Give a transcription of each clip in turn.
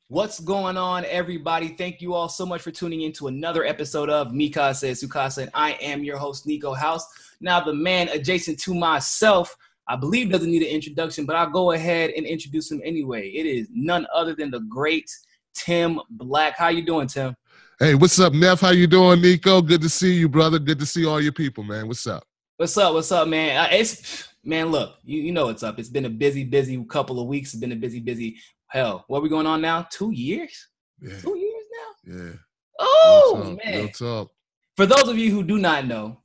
What's going on, everybody? Thank you all so much for tuning in to another episode of Mikasa Sukasa, and I am your host, Niko House. Now, the man adjacent to myself, I believe doesn't need an introduction, but I'll go ahead and introduce him anyway. It is none other than the great Tim Black. How you doing, Tim? Hey, what's up, Neff? How you doing, Niko? Good to see you, brother. Good to see all your people, man. What's up? What's up, man? Man, look, you know what's up. It's been a busy couple of weeks. It's been a busy. Hell, what are we going on now? 2 years? Yeah. 2 years now? Yeah. Oh, man. Real talk. For those of you who do not know,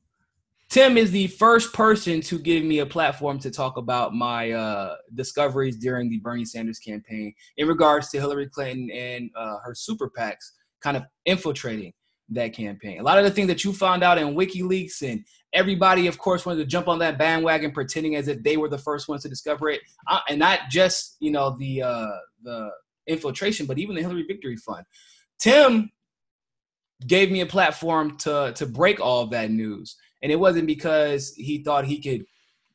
Tim is the first person to give me a platform to talk about my discoveries during the Bernie Sanders campaign in regards to Hillary Clinton and her super PACs kind of infiltrating that campaign. A lot of the things that you found out in WikiLeaks, and everybody, of course, wanted to jump on that bandwagon, pretending as if they were the first ones to discover it, and not just the infiltration, but even the Hillary Victory Fund. Tim gave me a platform to break all of that news, and it wasn't because he thought he could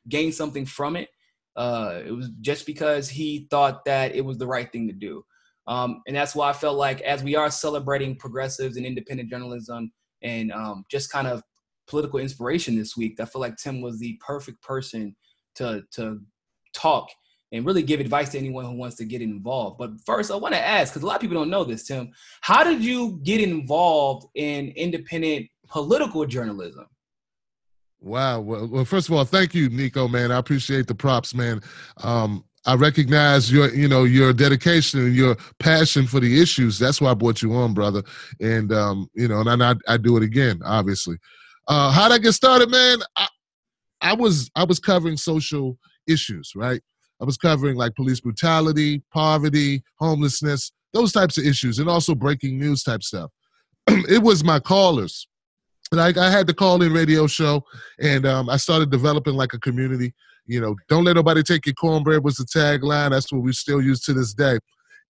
gain something from it. It was just because he thought that it was the right thing to do. And that's why I felt like, as we are celebrating progressives and independent journalism and just kind of political inspiration this week, I feel like Tim was the perfect person to talk and really give advice to anyone who wants to get involved. But first, I want to ask, because a lot of people don't know this, Tim, how did you get involved in independent political journalism? Wow. Well, first of all, thank you, Niko, man. I appreciate the props, man. I recognize your dedication and your passion for the issues. That's why I brought you on, brother. And and I do it again, obviously. How'd I get started, man? I was covering social issues, right? I was covering like police brutality, poverty, homelessness, those types of issues, and also breaking news type stuff. It was my callers. Like, I had the call-in radio show, and I started developing like a community. Don't let nobody take your cornbread was the tagline. That's what we still use to this day.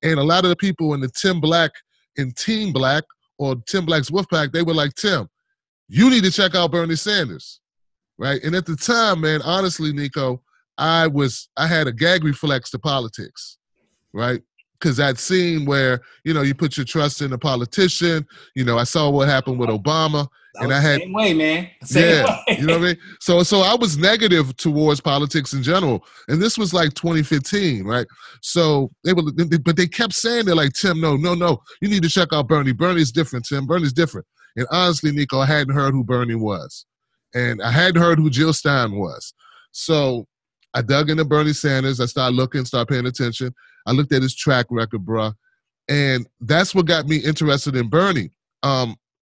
And a lot of the people in the Tim Black and Team Black or Tim Black's Wolfpack, they were like, Tim, you need to check out Bernie Sanders, right? And at the time, man, honestly, Niko, I had a gag reflex to politics, right? Because I'd seen where, you put your trust in a politician. I saw what happened with Obama. And I had same way, man. Same way. You know what I mean? So I was negative towards politics in general. And this was like 2015, right? So but they kept saying, they're like, Tim, no. You need to check out Bernie. Bernie's different, Tim. Bernie's different. And honestly, Niko, I hadn't heard who Bernie was. And I hadn't heard who Jill Stein was. So I dug into Bernie Sanders. I started paying attention. I looked at his track record, bruh. And that's what got me interested in Bernie.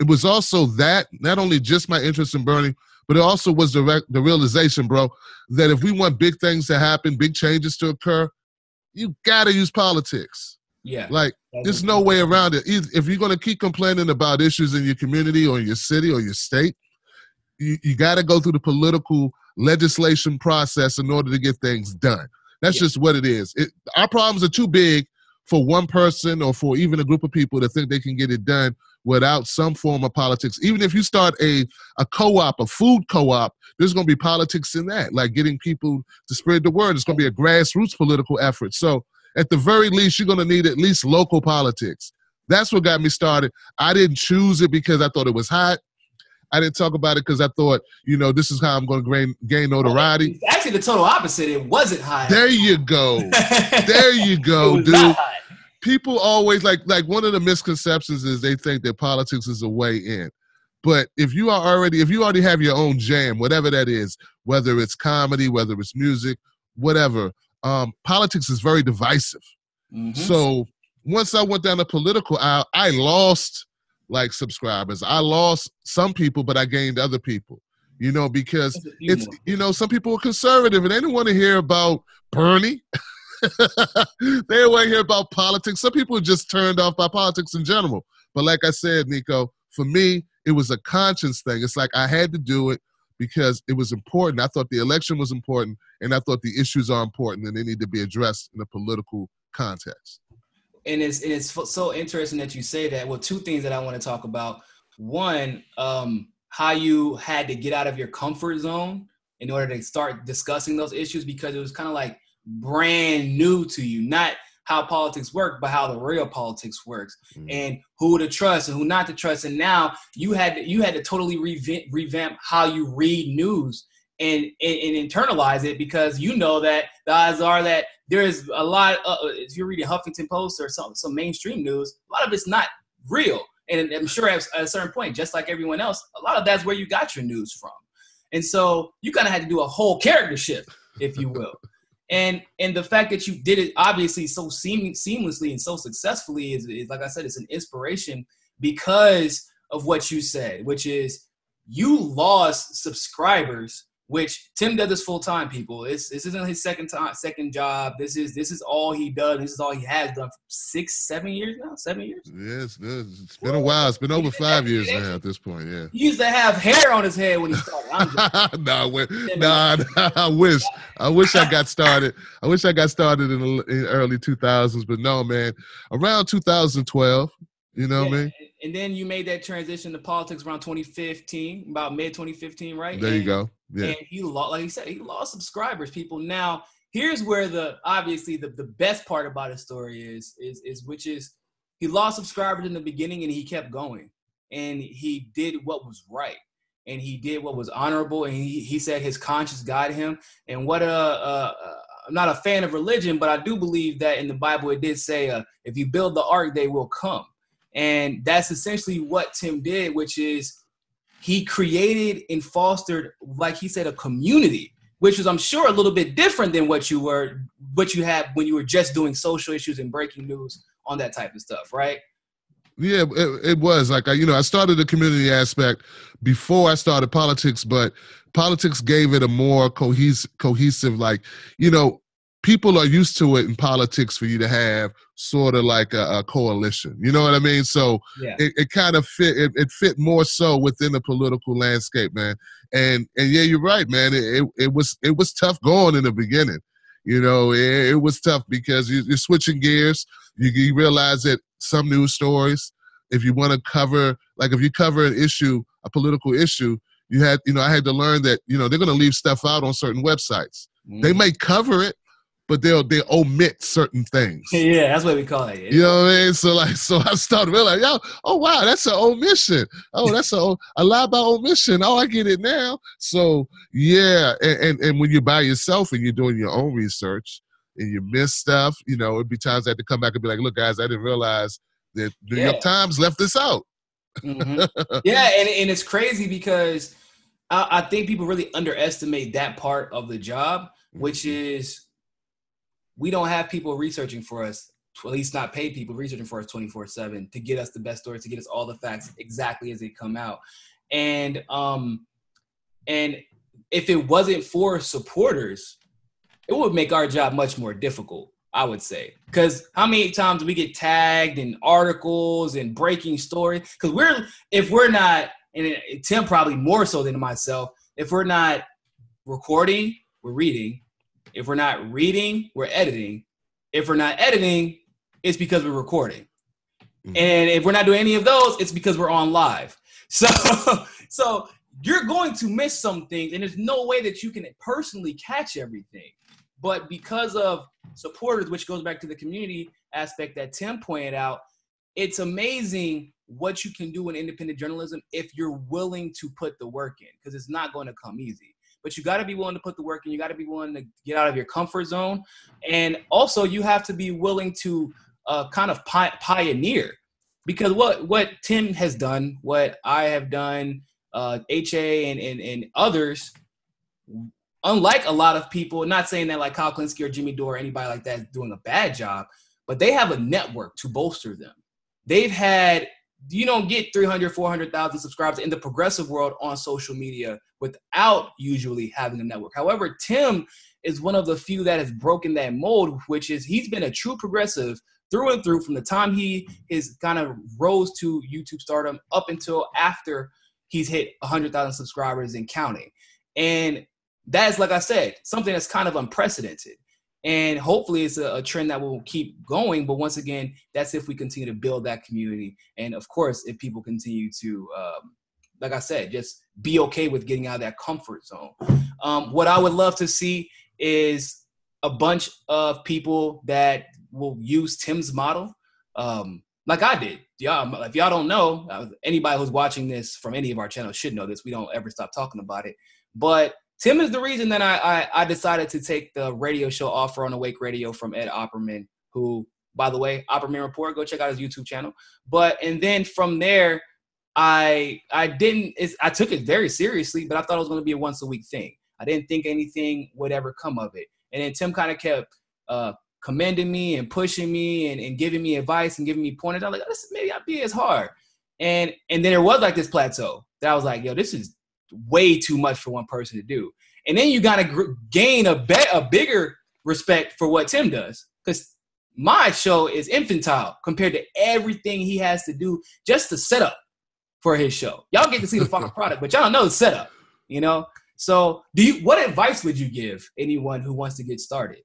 It was also that, not only just my interest in Bernie, but it also was the realization, bro, that if we want big things to happen, big changes to occur, you got to use politics. Yeah. Like, there's no way around it. If you're going to keep complaining about issues in your community or in your city or your state, you got to go through the political legislation process in order to get things done. That's just what it is. Our problems are too big for one person or for even a group of people to think they can get it done without some form of politics. Even if you start a co-op, a food co-op, there's going to be politics in that, like getting people to spread the word. It's going to be a grassroots political effort. So at the very least, you're going to need at least local politics. That's what got me started. I didn't choose it because I thought it was hot. I didn't talk about it because I thought, this is how I'm going to gain notoriety. It's actually the total opposite. It wasn't hot. There you go. There you go, dude. People always like one of the misconceptions is they think that politics is a way in. But if you already have your own jam, whatever that is, whether it's comedy, whether it's music, whatever, politics is very divisive. Mm-hmm. So once I went down the political aisle, I lost like subscribers. I lost some people, but I gained other people, because it's, some people are conservative and they didn't want to hear about Bernie. They don't want to hear about politics. Some people are just turned off by politics in general. But like I said, Niko, for me, it was a conscience thing. It's like I had to do it because it was important. I thought the election was important, and I thought the issues are important, and they need to be addressed in a political context. And it's so interesting that you say that. Well, two things that I want to talk about. One, how you had to get out of your comfort zone in order to start discussing those issues, because it was kind of like brand new to you. Not how politics work, but how the real politics works, and who to trust and who not to trust. And now you had to totally revamp how you read news and internalize it, because you know that the odds are that there is a lot of, if you're reading Huffington Post or some mainstream news, a lot of it's not real. And I'm sure at a certain point, just like everyone else, a lot of that's where you got your news from. And so you kind of had to do a whole character shift, if you will. And the fact that you did it obviously so seamlessly and so successfully is, like I said, it's an inspiration because of what you said, which is you lost subscribers, which Tim does this full time, people. This isn't his second job. This is all he does. This is all he has done for 7 years now. 7 years. Yes, it's been a while. It's been over 5 years now at this point. Yeah. He used to have hair on his head when he started. I wish I got started. I wish I got started in the early 2000s, but no, man. Around 2012, you know what I mean? And then you made that transition to politics around 2015, about mid 2015, right? There you go. Yeah. And he lost, like he said, he lost subscribers, people. Now, here's where obviously the best part about his story is he lost subscribers in the beginning and he kept going. And he did what was right. And he did what was honorable. And he said his conscience guided him. And I'm not a fan of religion, but I do believe that in the Bible it did say, if you build the ark, they will come. And that's essentially what Tim did, which is he created and fostered, like he said, a community, which is, I'm sure, a little bit different than what you had when you were just doing social issues and breaking news on that type of stuff, right? Yeah, it was like, I started the community aspect before I started politics, but politics gave it a more cohesive, like, people are used to it in politics for you to have sort of like a coalition. You know what I mean? So yeah. It kind of fit. It fit more so within the political landscape, man. And yeah, you're right, man. It was tough going in the beginning. It was tough because you're switching gears. You realize that some news stories, if you want to cover, like if you cover an issue, a political issue, I had to learn that, they're going to leave stuff out on certain websites. They may cover it, but they omit certain things. Yeah, that's what we call it. You know what I mean? So I started realizing, oh wow, that's an omission. Oh, that's a lie by omission. Oh, I get it now. So yeah, and when you're by yourself and you're doing your own research and you miss stuff, it'd be times I had to come back and be like, look, guys, I didn't realize that New York Times left this out. Mm-hmm. Yeah, and it's crazy because I think people really underestimate that part of the job, which is, we don't have people researching for us, at least not paid people researching for us 24/7 to get us the best stories, to get us all the facts exactly as they come out. And if it wasn't for supporters, it would make our job much more difficult, I would say. Because how many times we get tagged in articles and breaking stories? Because if we're not, and Tim probably more so than myself, if we're not recording, we're reading. If we're not reading, we're editing. If we're not editing, it's because we're recording. Mm-hmm. And if we're not doing any of those, it's because we're on live. So you're going to miss some things, and there's no way that you can personally catch everything. But because of supporters, which goes back to the community aspect that Tim pointed out, it's amazing what you can do in independent journalism if you're willing to put the work in, because it's not going to come easy. But you got to be willing to put the work in. You got to be willing to get out of your comfort zone. And also you have to be willing to kind of pioneer, because what Tim has done, what I have done, HA and others, unlike a lot of people, not saying that like Kyle Klinsky or Jimmy Dore or anybody like that is doing a bad job, but they have a network to bolster them. They've had, you don't get 300, 400,000 subscribers in the progressive world on social media without usually having a network. However, Tim is one of the few that has broken that mold, which is he's been a true progressive through and through from the time he is kind of rose to YouTube stardom up until after he's hit 100,000 subscribers and counting. And that's, like I said, something that's kind of unprecedented. And hopefully it's a trend that will keep going. But once again, that's if we continue to build that community. And of course, if people continue to, like I said, just be okay with getting out of that comfort zone. What I would love to see is a bunch of people that will use Tim's model, like I did. Y'all, if y'all don't know, anybody who's watching this from any of our channels should know this. We don't ever stop talking about it. But Tim is the reason that I decided to take the radio show Offer on Awake Radio from Ed Opperman, who, by the way, Opperman Report, go check out his YouTube channel. And then from there, I took it very seriously, but I thought it was going to be a once a week thing. I didn't think anything would ever come of it. And then Tim kind of kept commending me and pushing me and giving me advice and giving me pointers. I was like, this maybe not be as hard. And then there was like this plateau that I was like, yo, this is way too much for one person to do. And then you got to gain a bigger respect for what Tim does, because my show is infantile compared to everything he has to do just to set up for his show. Y'all get to see the final product, but y'all don't know the setup, you know? So what advice would you give anyone who wants to get started?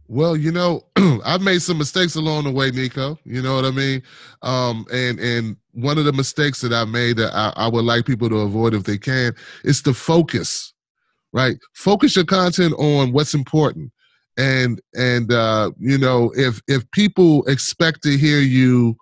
Well, you know, I've made some mistakes along the way, Niko. You know what I mean? And one of the mistakes that I made that I would like people to avoid if they can is to focus, right? Focus your content on what's important. And you know, if people expect to hear you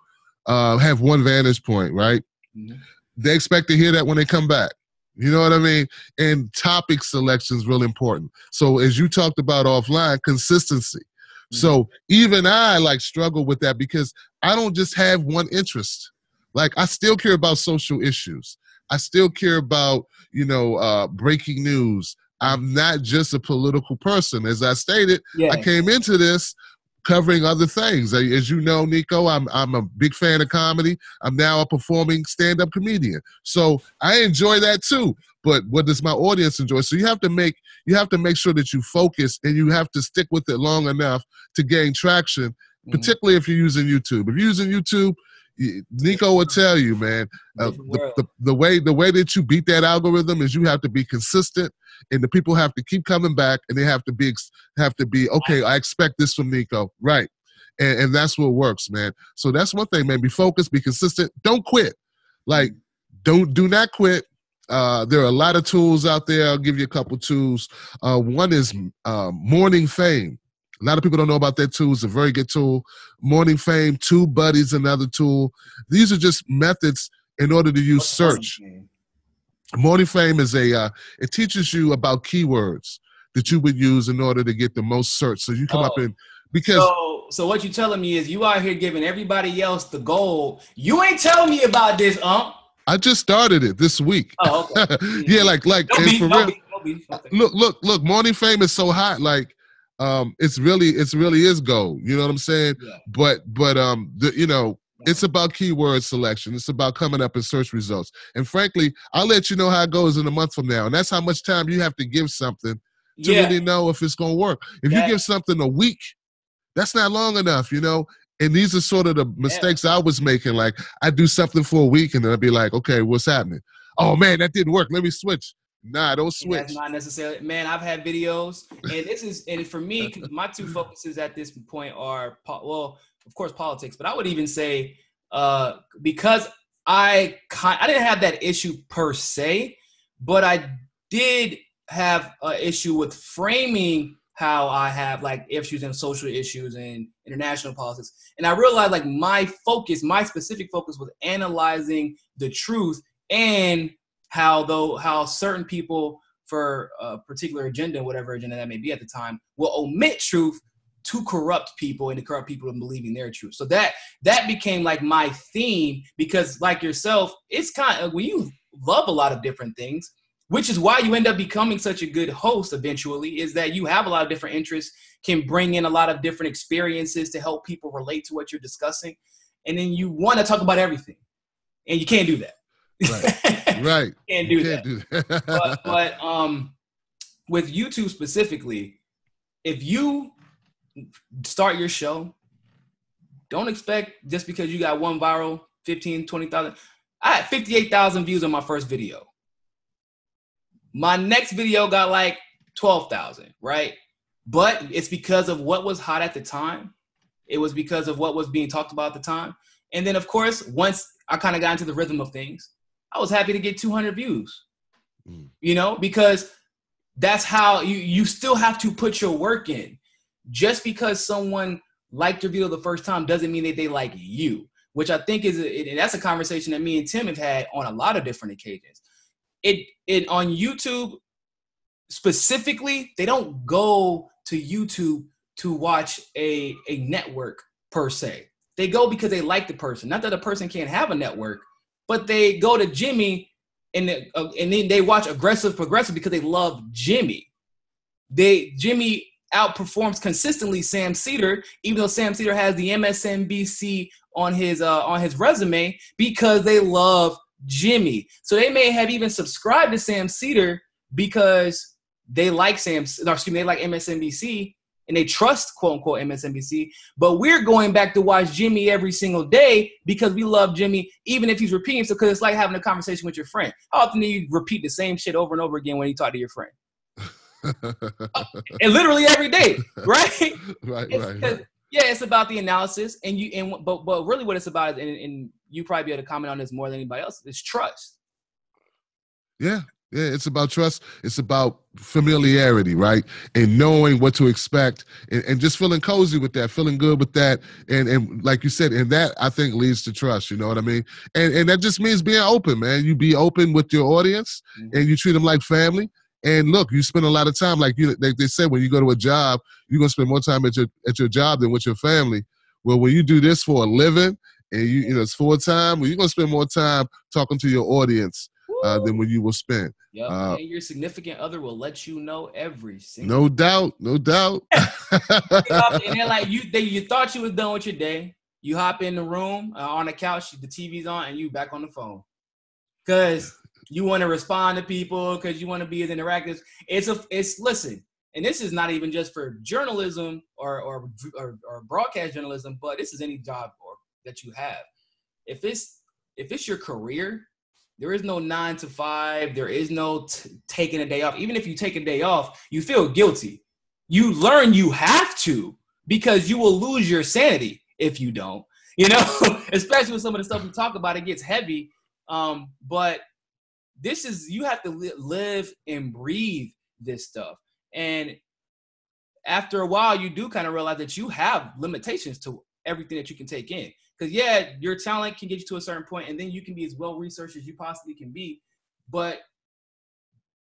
have one vantage point, right? Mm-hmm. They expect to hear that when they come back. You know what I mean? And topic selection is real important. So as you talked about offline, consistency. Mm-hmm. So even I struggle with that because I don't just have one interest. Like, I still care about social issues. I still care about, you know, breaking news. I'm not just a political person. As I stated, yeah. I came into this covering other things. As you know, Niko, I'm a big fan of comedy. I'm now a performing stand-up comedian. So I enjoy that too. But what does my audience enjoy? So you have to make sure that you focus, and you have to stick with it long enough to gain traction, particularly if you're using YouTube. If you're using YouTube, Niko will tell you, man, the way that you beat that algorithm is you have to be consistent, and the people have to keep coming back, and they have to be okay. I expect this from Niko, right? And that's what works, man. So that's one thing, man. Be focused, be consistent. Don't quit. Do not quit. There are a lot of tools out there. I'll give you a couple tools. One is Morning Fame. A lot of people don't know about that tool. It's a very good tool. Morning Fame, TubeBuddy's another tool. These are just methods in order to use search. Morning Fame is it teaches you about keywords that you would use in order to get the most search. So you come up in, because. So what you're telling me is you out here giving everybody else the gold. You ain't telling me about this, I just started it this week. Oh, okay. Yeah, Look, Morning Fame is so hot. It really is gold. You know what I'm saying? Yeah. But you know, it's about keyword selection. It's about coming up in search results. And frankly, I'll let you know how it goes in a month from now. And that's how much time you have to give something to really know if it's going to work. If you give something a week, that's not long enough, you know? And these are sort of the mistakes I was making. Like, I do something for a week and then I'd be like, okay, what's happening? Oh man, that didn't work. Let me switch. Nah, don't switch. That's not necessarily, man. I've had videos, and for me, my two focuses at this point are, well, of course, politics, but I would even say, because I didn't have that issue per se, but I did have an issue with framing how I have issues and social issues and international politics. And I realized my specific focus was analyzing the truth and how certain people for a particular agenda, whatever agenda that may be at the time, will omit truth to corrupt people and to corrupt people in believing their truth. So that became my theme, because like yourself, it's kind of when you love a lot of different things, which is why you end up becoming such a good host eventually, is that you have a lot of different interests, can bring in a lot of different experiences to help people relate to what you're discussing. And then you want to talk about everything, and you can't do that. Right. Can't do that. But with YouTube specifically, if you start your show, don't expect just because you got one viral, 15, 20,000. I had 58,000 views on my first video. My next video got 12,000, right? But it's because of what was hot at the time. It was because of what was being talked about at the time. And then, of course, once I kind of got into the rhythm of things, I was happy to get 200 views, you know, because that's how you still have to put your work in. Just because someone liked your video the first time doesn't mean that they like you, which I think and that's a conversation that me and Tim have had on a lot of different occasions. It on YouTube specifically, they don't go to YouTube to watch a network per se. They go because they like the person. Not that a person can't have a network, but they go to Jimmy and then they watch Aggressive Progressive because they love Jimmy. Jimmy outperforms consistently Sam Cedar, even though Sam Cedar has the MSNBC on his resume, because they love Jimmy. So they may have even subscribed to Sam Cedar because they like they like MSNBC and they trust quote unquote MSNBC. But we're going back to watch Jimmy every single day because we love Jimmy, even if he's repeating. So because it's like having a conversation with your friend. How often do you repeat the same shit over and over again when you talk to your friend? And literally every day, right? Right. Yeah, it's about the analysis, but really what it's about is, and you probably be able to comment on this more than anybody else, is trust. Yeah, it's about trust. It's about familiarity, right? And knowing what to expect and just feeling cozy with that, feeling good with that. And like you said, and that I think leads to trust, you know what I mean? And that just means being open, man. You be open with your audience and you treat them like family. And look, you spend a lot of time, like they say, when you go to a job, you're going to spend more time at your job than with your family. Well, when you do this for a living and you know it's full time, well, you're going to spend more time talking to your audience than when you will spend. Yep. And your significant other will let you know every single No doubt. And then like you thought you was done with your day. You hop in the room on the couch, the TV's on, and you back on the phone. Because you want to respond to people, because you want to be as interactive. Listen, and this is not even just for journalism or broadcast journalism, but this is any job that you have. If it's your career, there is no 9 to 5. There is no taking a day off. Even if you take a day off, you feel guilty. You learn you have to, because you will lose your sanity if you don't. You know, especially with some of the stuff we talk about, it gets heavy. But you have to live and breathe this stuff. And after a while, you do kind of realize that you have limitations to everything that you can take in. Because, yeah, your talent can get you to a certain point, and then you can be as well-researched as you possibly can be. But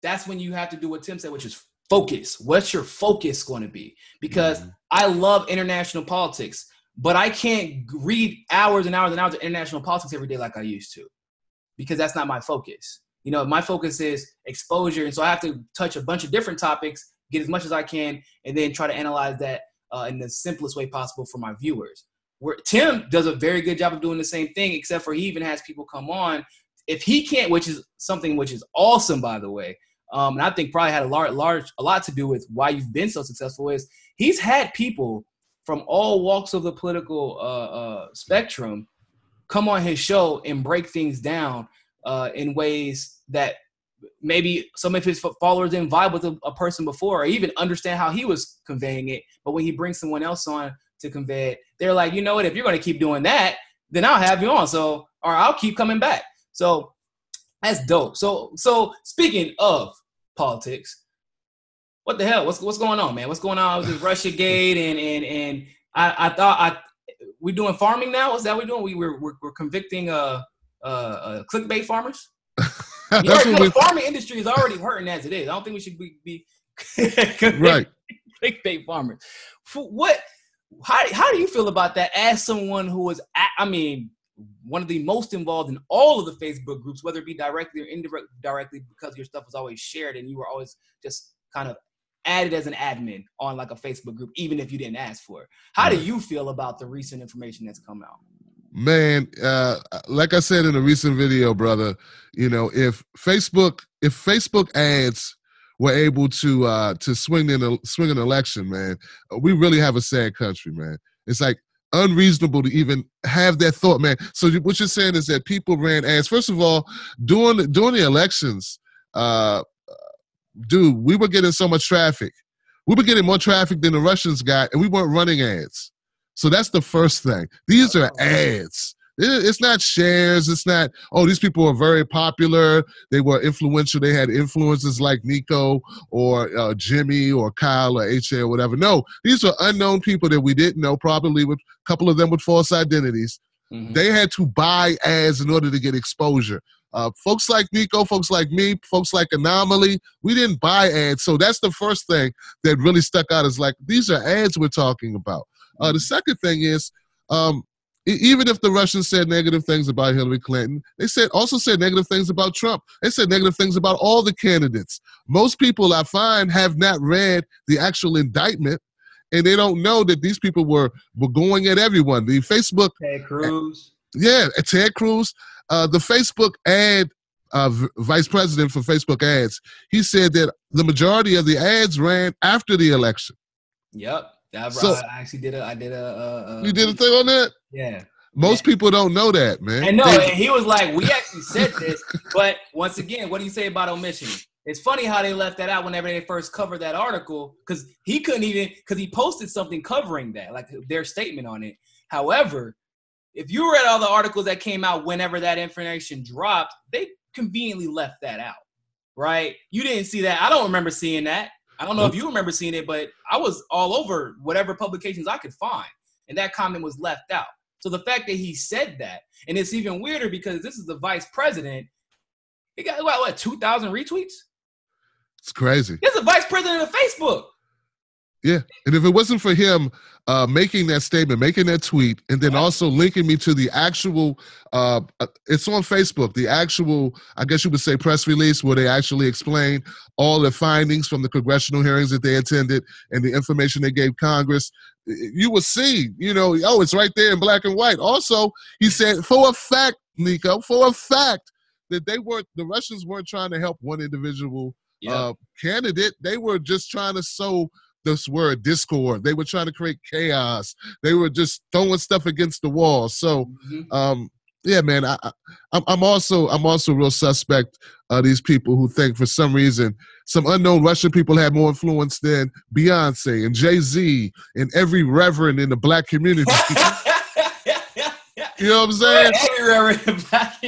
that's when you have to do what Tim said, which is focus. What's your focus going to be? Because I love international politics, but I can't read hours and hours and hours of international politics every day like I used to, because that's not my focus. You know, my focus is exposure. And so I have to touch a bunch of different topics, get as much as I can, and then try to analyze that in the simplest way possible for my viewers. Where Tim does a very good job of doing the same thing, except for he even has people come on. If he can't, which is something which is awesome, by the way, and I think probably had a lot to do with why you've been so successful, is he's had people from all walks of the political spectrum come on his show and break things down in ways that maybe some of his followers didn't vibe with a person before, or even understand how he was conveying it. But when he brings someone else on to convey it, they're like, you know what, if you're going to keep doing that, then I'll have you on. Or I'll keep coming back. So that's dope. So speaking of politics, what the hell? What's going on, man? What's going on with this Russiagate? And I thought we doing farming now? Is that what we're doing? We're convicting clickbait farmers? The farming industry is already hurting as it is. I don't think we should be right. Clickbait farmers. How do you feel about that as someone who was, one of the most involved in all of the Facebook groups, whether it be directly or indirectly, because your stuff was always shared and you were always just kind of added as an admin on like a Facebook group, even if you didn't ask for it. How do you feel about the recent information that's come out? Man, like I said in a recent video, brother, you know, if Facebook ads were able to swing an election, man, we really have a sad country, man. It's like unreasonable to even have that thought, man. So what you're saying is that people ran ads. First of all, during the elections, dude, we were getting so much traffic. We were getting more traffic than the Russians got, and we weren't running ads. So that's the first thing. These are ads. It's not shares. It's not, oh, these people are very popular. They were influential. They had influences like Niko or Jimmy or Kyle or HA or whatever. No, these are unknown people that we didn't know, probably with a couple of them with false identities. Mm-hmm. They had to buy ads in order to get exposure. Folks like Niko, folks like me, folks like Anomaly, we didn't buy ads. So that's the first thing that really stuck out is like, these are ads we're talking about. The second thing is, even if the Russians said negative things about Hillary Clinton, they also said negative things about Trump. They said negative things about all the candidates. Most people, I find, have not read the actual indictment, and they don't know that these people were going at everyone. The Facebook... Ted Cruz. Yeah, Ted Cruz. The Facebook ad vice president for Facebook ads, he said that the majority of the ads ran after the election. Yep. I actually did you did a thing on that? Yeah. Most people don't know that, man. And no, and he was like, we actually said this, but once again, what do you say about omission? It's funny how they left that out whenever they first covered that article, because he couldn't even, because he posted something covering that, like their statement on it. However, if you read all the articles that came out whenever that information dropped, they conveniently left that out, right? You didn't see that. I don't remember seeing that. I don't know if you remember seeing it, but I was all over whatever publications I could find, and that comment was left out. So the fact that he said that, and it's even weirder because this is the vice president, he got, what 2,000 retweets? It's crazy. He's the vice president of Facebook. Yeah, and if it wasn't for him making that statement, making that tweet, and then also linking me to the actual, it's on Facebook, the actual, I guess you would say, press release where they actually explain all the findings from the congressional hearings that they attended and the information they gave Congress, you will see, it's right there in black and white. Also, he said, for a fact, Niko, for a fact, that the Russians weren't trying to help one individual candidate. They were just trying to sow this word discord. They were trying to create chaos. They were just throwing stuff against the wall. So, yeah, man, I'm also real suspect of these people who think for some reason some unknown Russian people had more influence than Beyonce and Jay-Z and every reverend in the black community. You know what I'm saying?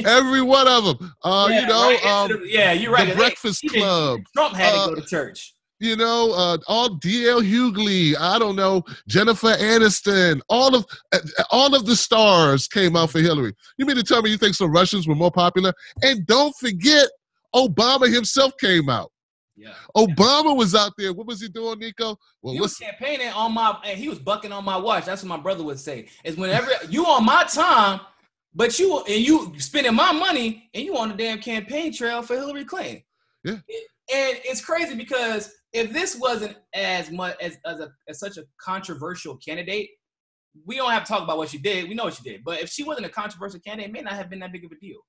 Every one of them. You're right. The Breakfast Club. Trump had to go to church. All D.L. Hughley, I don't know, Jennifer Aniston, all of the stars came out for Hillary. You mean to tell me you think some Russians were more popular? And don't forget, Obama himself came out. Yeah. Obama was out there. What was he doing, Niko? Well, he was campaigning and he was bucking on my watch. That's what my brother would say. Is whenever you on my time, but you spending my money and you on the damn campaign trail for Hillary Clinton. Yeah. And it's crazy because if this wasn't as much as such a controversial candidate, we don't have to talk about what she did. We know what she did. But if she wasn't a controversial candidate, it may not have been that big of a deal.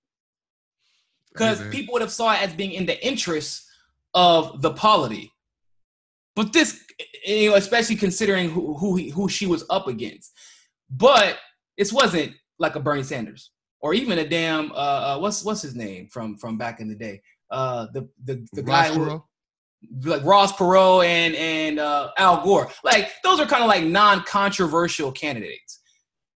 Because people would have saw it as being in the interest of the polity. But this, especially considering who she was up against. But it wasn't like a Bernie Sanders or even a damn what's his name from back in the day. The guy who, like Ross Perot and Al Gore, like those are kind of like non-controversial candidates.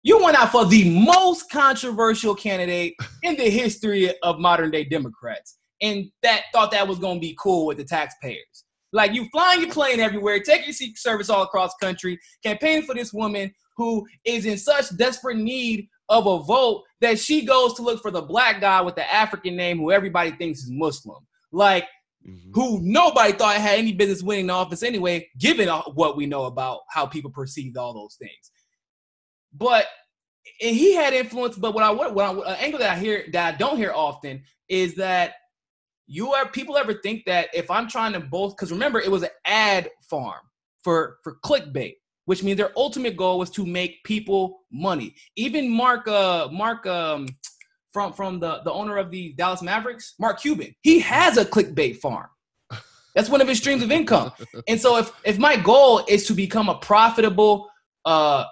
You went out for the most controversial candidate in the history of modern day Democrats, and thought that was going to be cool with the taxpayers. Like you flying your plane everywhere, taking your Secret Service all across the country, campaigning for this woman who is in such desperate need of a vote that she goes to look for the black guy with the African name who everybody thinks is Muslim. Like, who nobody thought had any business winning the office anyway, given what we know about how people perceived all those things. But and he had influence. But an angle that I don't hear often is that people ever think that if I'm trying to because remember it was an ad farm for clickbait, which means their ultimate goal was to make people money. Even Mark from the owner of the Dallas Mavericks, Mark Cuban, he has a clickbait farm. That's one of his streams of income. And so if my goal is to become a profitable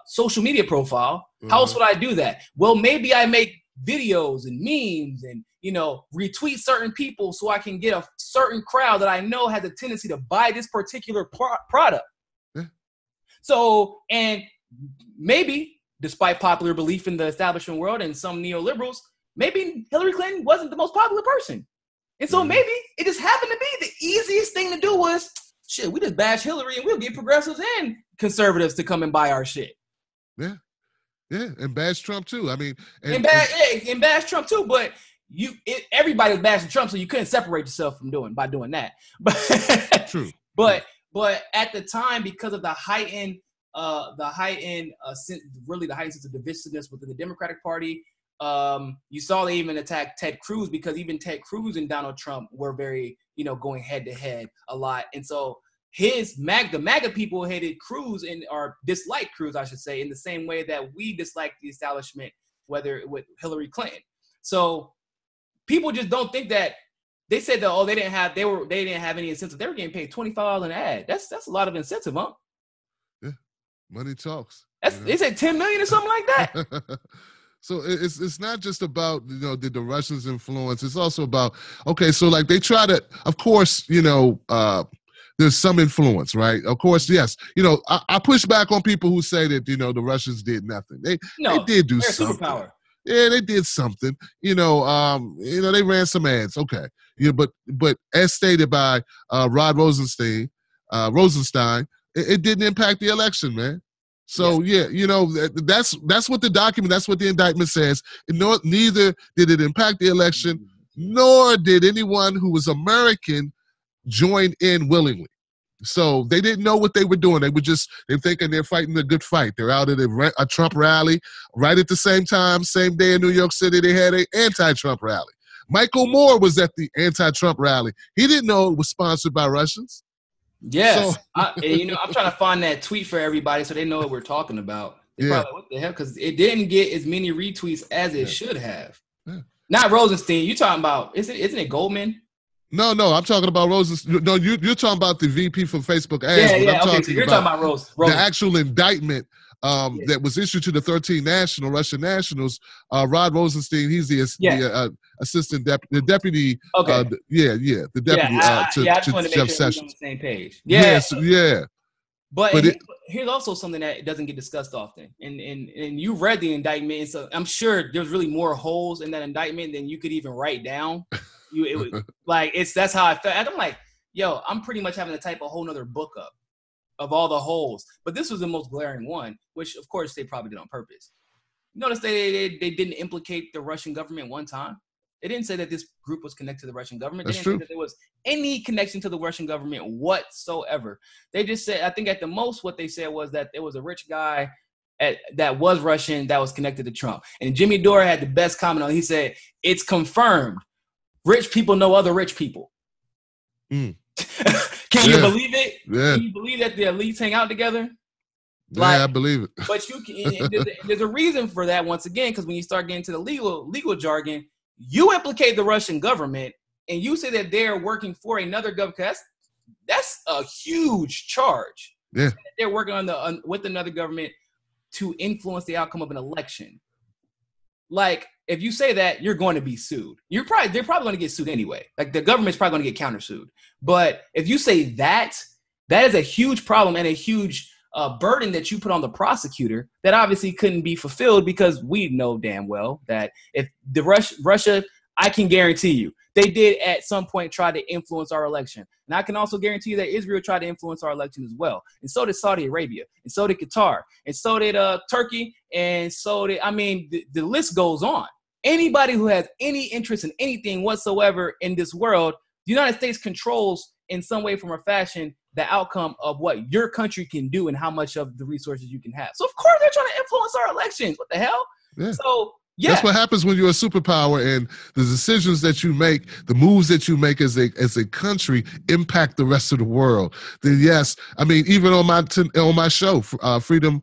social media profile, how else would I do that? Well, maybe I make videos and memes and, retweet certain people so I can get a certain crowd that I know has a tendency to buy this particular product. Yeah. So, and maybe despite popular belief in the establishment world and some neoliberals, maybe Hillary Clinton wasn't the most popular person. And so maybe it just happened to be the easiest thing to do was, shit, we just bash Hillary and we'll get progressives and conservatives to come and buy our shit. Yeah. Yeah, and bash Trump too. I mean, and bash Trump too, but everybody was bashing Trump, so you couldn't separate yourself from doing that. But true. But at the time, because of the heightened sense of divisiveness within the Democratic Party, you saw they even attack Ted Cruz, because even Ted Cruz and Donald Trump were very, going head to head a lot. And so the MAGA people hated Cruz or disliked Cruz, I should say, in the same way that we disliked the establishment, whether with Hillary Clinton. So people just don't think that. They said that they didn't have any incentive. They were getting paid $25 an ad. That's a lot of incentive, huh? Yeah, money talks. They said $10 million or something like that. So it's not just about did the Russians influence. It's also about so like they try to, of course, there's some influence, right? Of course, yes. I push back on people who say that the Russians did nothing. They did do something. Superpower. Yeah, they did something. They ran some ads. Okay. Yeah, but as stated by Rod Rosenstein, it didn't impact the election, man. So that's what the document, that's what the indictment says. Neither did it impact the election, nor did anyone who was American join in willingly. So they didn't know what they were doing. They're thinking they're fighting a good fight. They're out at a Trump rally. Right at the same time, same day in New York City, they had an anti-Trump rally. Michael Moore was at the anti-Trump rally. He didn't know it was sponsored by Russians. Yes. So, I'm trying to find that tweet for everybody so they know what we're talking about. Probably, what the hell? Because it didn't get as many retweets as it should have. Yeah. Not Rosenstein. You talking about, isn't it Goldman? No, I'm talking about Rosenstein. No, you're talking about the VP from Facebook ads. So you're talking about Rose. The actual indictment that was issued to the 13 Russian nationals. Rod Rosenstein, he's the assistant deputy. The deputy to Jeff Sessions. On the same page. Yes. But here's also something that doesn't get discussed often, and you read the indictment, and so I'm sure there's really more holes in that indictment than you could even write down. That's how I felt. I'm like, yo, I'm pretty much having to type a whole nother book up of all the holes. But this was the most glaring one, which of course they probably did on purpose. Notice they didn't implicate the Russian government one time. They didn't say that this group was connected to the Russian government. They didn't say that there was any connection to the Russian government whatsoever. They just said, I think at the most what they said was that there was a rich guy that was Russian that was connected to Trump. And Jimmy Dore had the best comment on it. He said, it's confirmed. Rich people know other rich people. Can you believe it? Yeah. Can you believe that the elites hang out together? I believe it. But you can. There's a reason for that. Once again, because when you start getting to the legal jargon, you implicate the Russian government, and you say that they're working for another government. That's a huge charge. Yeah, they're working with another government to influence the outcome of an election. Like, if you say that, you're going to be sued. They're probably going to get sued anyway. Like, the government's probably going to get countersued. But if you say that is a huge problem and a huge burden that you put on the prosecutor that obviously couldn't be fulfilled, because we know damn well that if the Russia, I can guarantee you, they did at some point try to influence our election. And I can also guarantee you that Israel tried to influence our election as well. And so did Saudi Arabia, and so did Qatar, and so did Turkey, and so did, the list goes on. Anybody who has any interest in anything whatsoever in this world, the United States controls in some way, form, or fashion the outcome of what your country can do and how much of the resources you can have. So of course they're trying to influence our elections. What the hell? Yeah. So yeah. That's what happens when you're a superpower, and the decisions that you make, the moves that you make as a country impact the rest of the world. Then yes, even on my show, Freedom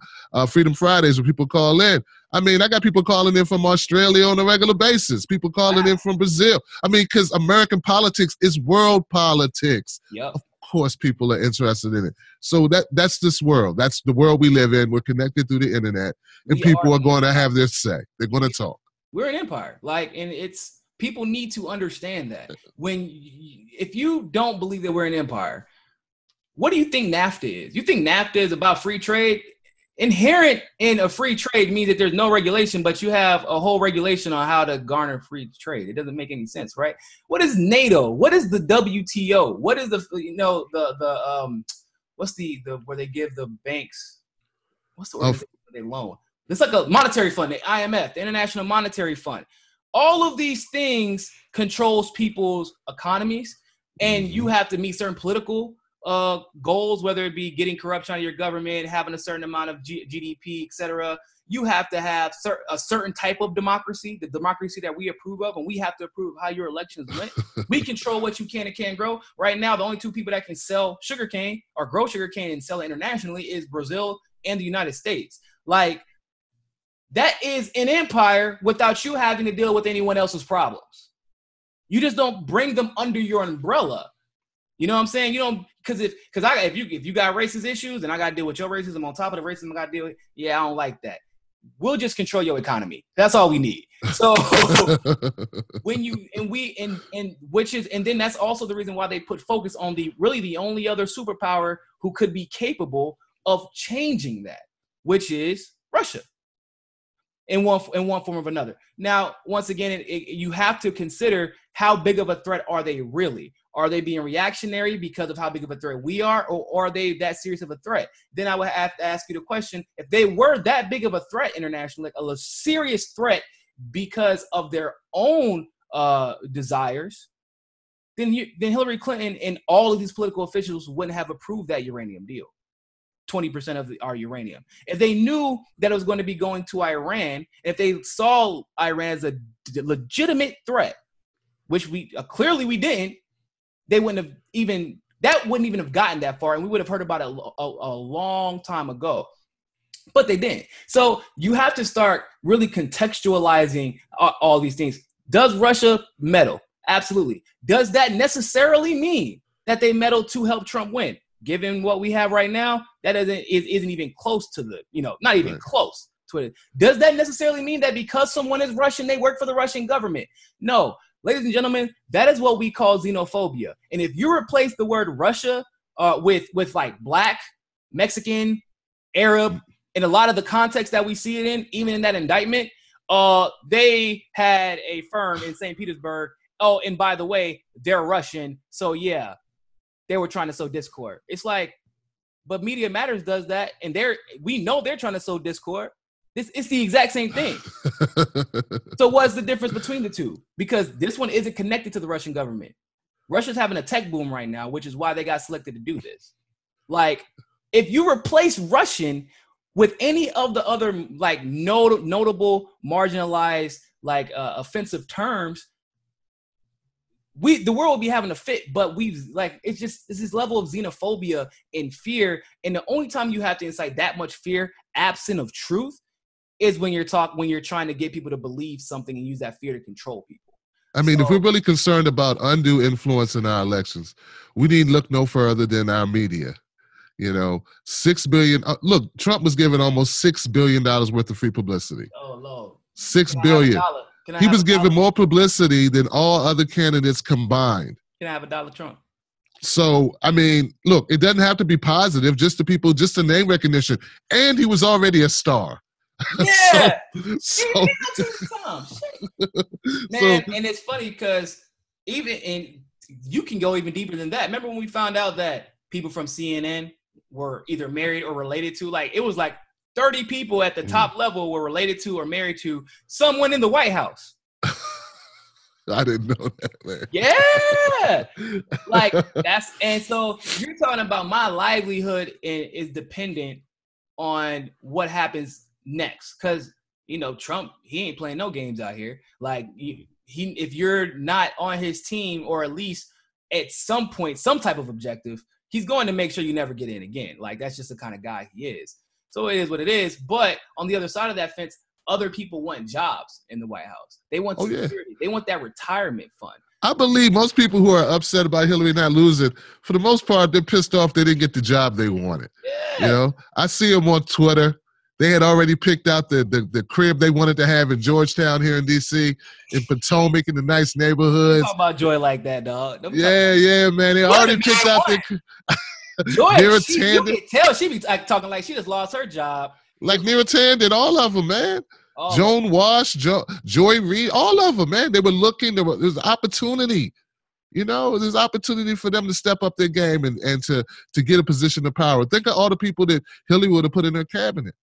Fridays, when people call in, I got people calling in from Australia on a regular basis. People calling in from Brazil. Because American politics is world politics. Yep. Of course, people are interested in it. So that's this world. That's the world we live in. We're connected through the internet, and people are going to have their say. They're going to talk. We're an empire. And it's people need to understand that. If you don't believe that we're an empire, what do you think NAFTA is? You think NAFTA is about free trade? inherent in a free trade means that there's no regulation, but you have a whole regulation on how to garner free trade. It doesn't make any sense, right? What is NATO? What is the WTO? What is the what's the where they give the banks? What's the organization they loan? It's like a monetary fund, the IMF, the International Monetary Fund. All of these things controls people's economies, and you have to meet certain political goals, whether it be getting corruption out of your government, having a certain amount of GDP, etc. You have to have a certain type of democracy, the democracy that we approve of, and we have to approve how your elections went. We control what you can and can't grow. Right now, the only two people that can sell sugarcane or grow sugarcane and sell it internationally is Brazil and the United States. Like, that is an empire without you having to deal with anyone else's problems. You just don't bring them under your umbrella. You know what I'm saying? You don't, because if you got racist issues and I got to deal with your racism on top of the racism I got to deal with, yeah, I don't like that. We'll just control your economy. That's all we need. So then that's also the reason why they put focus on the only other superpower who could be capable of changing that, which is Russia. In one form or another. Now, once again, you have to consider how big of a threat are they really? Are they being reactionary because of how big of a threat we are, or are they that serious of a threat? Then I would have to ask you the question, if they were that big of a threat internationally, like a serious threat because of their own desires, then Hillary Clinton and all of these political officials wouldn't have approved that uranium deal. 20% of our uranium. If they knew that it was going to be going to Iran, if they saw Iran as a legitimate threat, which we clearly we didn't, they wouldn't even have gotten that far, and we would have heard about it a long time ago. But they didn't. So you have to start really contextualizing all these things. Does Russia meddle? Absolutely. Does that necessarily mean that they meddled to help Trump win? Given what we have right now, that isn't even close to not even close to it. Does that necessarily mean that because someone is Russian, they work for the Russian government? No. Ladies and gentlemen, that is what we call xenophobia. And if you replace the word Russia with like black, Mexican, Arab, and a lot of the context that we see it in, even in that indictment, they had a firm in St. Petersburg. Oh, and by the way, they're Russian. So yeah. They were trying to sow discord. It's like, but Media Matters does that, and we know they're trying to sow discord. It's the exact same thing. So what's the difference between the two? Because this one isn't connected to the Russian government. Russia's having a tech boom right now, which is why they got selected to do this. Like, if you replace Russian with any of the other like notable, marginalized, like offensive terms, the world will be having a fit, but it's this level of xenophobia and fear. And the only time you have to incite that much fear, absent of truth, is when you're trying to get people to believe something and use that fear to control people. I mean, if we're really concerned about undue influence in our elections, we need to look no further than our media. $6 billion. Look, Trump was given almost $6 billion worth of free publicity. Oh, Lord. $6 billion. He was given more publicity than all other candidates combined. Can I have $1, Trump? So, I mean, look, it doesn't have to be positive, just the name recognition. And he was already a star. Yeah. Man, and it's funny because you can go even deeper than that. Remember when we found out that people from CNN were either married or related to, like, it was like 30 people at the top level were related to or married to someone in the White House. I didn't know that, man. Yeah. Like, and so you're talking about my livelihood is dependent on what happens next. Because, Trump, he ain't playing no games out here. Like, if you're not on his team, or at least at some point, some type of objective, he's going to make sure you never get in again. Like, that's just the kind of guy he is. So it is what it is. But on the other side of that fence, other people want jobs in the White House. They want security. Yeah. They want that retirement fund. I believe most people who are upset about Hillary not losing, for the most part, they're pissed off they didn't get the job they wanted. Yeah. I see them on Twitter. They had already picked out the crib they wanted to have in Georgetown here in D.C., in Potomac, in the nice neighborhoods. Talk about Joy like that, dog. Yeah, man. They already picked out their... Joy, you can tell she be talking like she just lost her job Like Niratan did, all of them, man. Joan Wash, Joy Reid, all of them, man. They were looking. There's opportunity. There's opportunity for them to step up their game and to get a position of power. Think of all the people that Hillary would have put in her cabinet.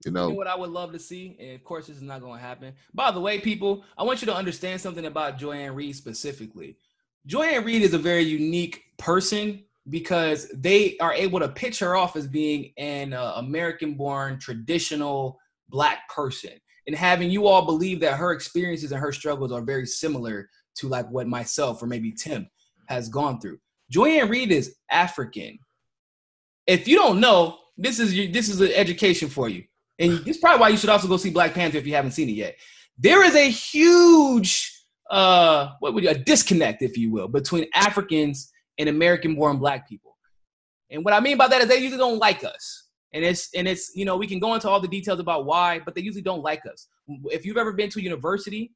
You know what I would love to see? And of course, this is not going to happen. By the way, people, I want you to understand something about Joy-Ann Reid specifically. Joy-Ann Reid is a very unique person because they are able to pitch her off as being an American-born, traditional Black person. And having you all believe that her experiences and her struggles are very similar to like what myself or maybe Tim has gone through. Joy-Ann Reid is African. If you don't know, this is an education for you. And this is probably why you should also go see Black Panther if you haven't seen it yet. There is a huge a disconnect, if you will, between Africans and American-born Black people. And what I mean by that is they usually don't like us. And it's we can go into all the details about why, but they usually don't like us. If you've ever been to a university,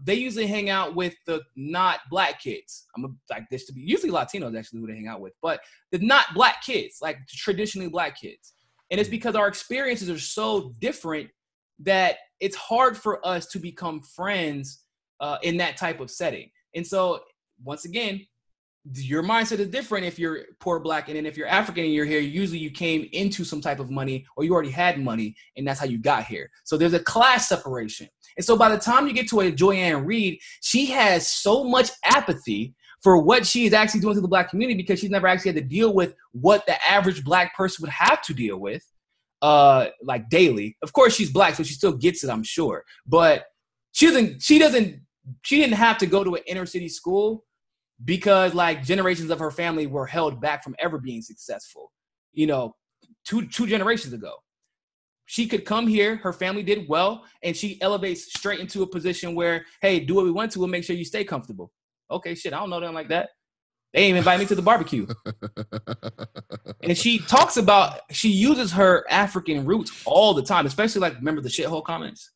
they usually hang out with the not Black kids. Like this to be usually Latinos actually who they hang out with, but the not Black kids, like traditionally Black kids. And it's because our experiences are so different that it's hard for us to become friends in that type of setting. And so once again, your mindset is different if you're poor Black, and then if you're African and you're here, usually you came into some type of money or you already had money, and that's how you got here. So there's a class separation. And so by the time you get to a Joy-Ann Reid, she has so much apathy for what she is actually doing to the Black community because she's never actually had to deal with what the average Black person would have to deal with like daily. Of course, she's Black, so she still gets it, I'm sure. But she didn't have to go to an inner city school because like generations of her family were held back from ever being successful, two generations ago. She could come here, her family did well, and she elevates straight into a position where, hey, do what we want to, we'll make sure you stay comfortable. Okay, shit, I don't know them like that. They ain't even invite me to the barbecue. And she talks about, she uses her African roots all the time, especially like, remember the shithole comments?